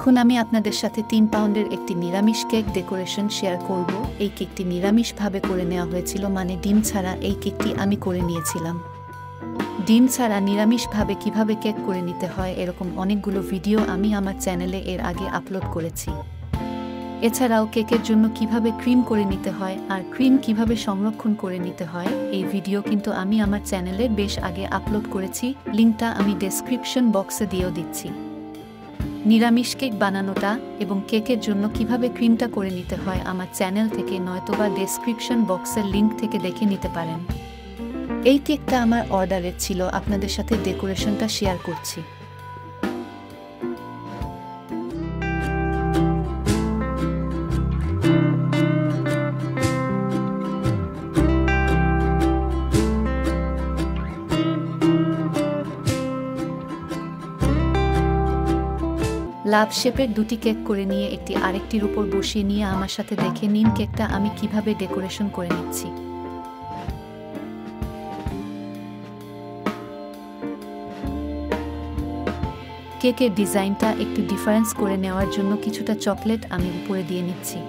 এখন আমি আপনাদের সাথে 3 পাউন্ডের একটি নিরামিষ কেক ডেকোরেশন শেয়ার করব। এই কেকটি নিরামিষভাবে করে নেওয়া হয়েছিল, মানে ডিম ছাড়া এই কেকটি আমি করে নিয়েছিলাম। ডিম ছাড়া নিরামিষভাবে কিভাবে কেক করে নিতে হয় এরকম অনেকগুলো ভিডিও আমি আমার চ্যানেলে এর আগে আপলোড করেছি। এছাড়াও কেকের জন্য কিভাবে ক্রিম করে নিতে হয় আর ক্রিম কিভাবে সংরক্ষণ করে নিতে হয় এই ভিডিও কিন্তু আমি আমার চ্যানেলে বেশ আগে আপলোড করেছি, লিঙ্কটা আমি ডেসক্রিপশন বক্সে দিয়েও দিচ্ছি। নিরামিষ কেক বানানোটা এবং কেকের জন্য কিভাবে ক্রিমটা করে নিতে হয় আমার চ্যানেল থেকে নয়তোবা ডেসক্রিপশন বক্সের লিঙ্ক থেকে দেখে নিতে পারেন। এই কেকটা আমার অর্ডারের ছিল, আপনাদের সাথে ডেকোরেশনটা শেয়ার করছি। লাভ শেপের দুটি কেক করে নিয়ে একটি আরেকটির উপর বসিয়ে নিয়ে আমার সাথে দেখে নিন কেকটা আমি কিভাবে ডেকোরেশন করে নিচ্ছি। কেকের ডিজাইনটা একটু ডিফারেন্স করে নেওয়ার জন্য কিছুটা চকলেট আমি উপরে দিয়ে নিচ্ছি।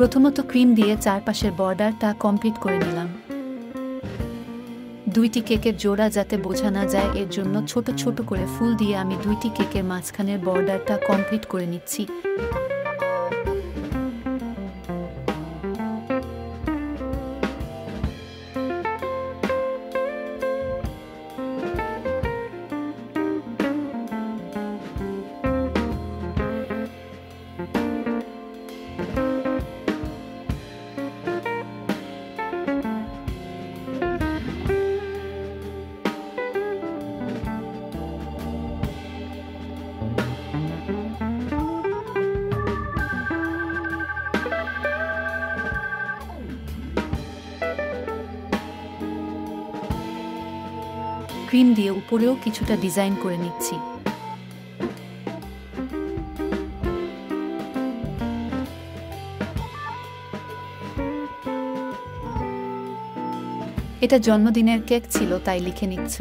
প্রথমত ক্রিম দিয়ে চারপাশের বর্ডারটা কমপ্লিট করে নিলাম। দুইটি কেকের জোড়া যাতে বোঝা না যায় এর জন্য ছোট ছোট করে ফুল দিয়ে আমি দুইটি কেকের মাঝখানের বর্ডারটা কমপ্লিট করে নিচ্ছি। ক্রিম দিয়ে উপরেও কিছুটা ডিজাইন করে নিচ্ছি। এটা জন্মদিনের কেক ছিল তাই লিখে নিচ্ছ।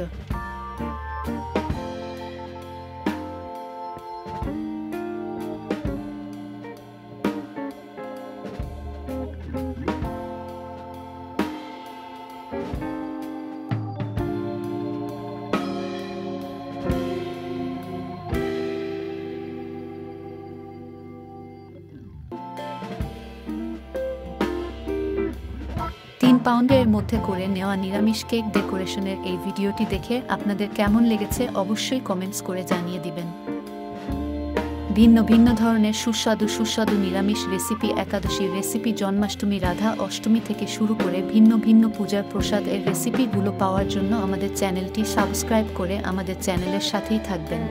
পাউন্ডের মধ্যে করে নেওয়া নিরামিষ কেক ডেকোরেশনের এই ভিডিওটি দেখে আপনাদের কেমন লেগেছে অবশ্যই কমেন্টস করে জানিয়ে দিবেন। ভিন্ন ভিন্ন ধরনের সুস্বাদু নিরামিষ রেসিপি, একাদশীর রেসিপি, জন্মাষ্টমী, রাধা অষ্টমী থেকে শুরু করে ভিন্ন ভিন্ন পূজার প্রসাদ এর রেসিপিগুলো পাওয়ার জন্য আমাদের চ্যানেলটি সাবস্ক্রাইব করে আমাদের চ্যানেলের সাথেই থাকবেন।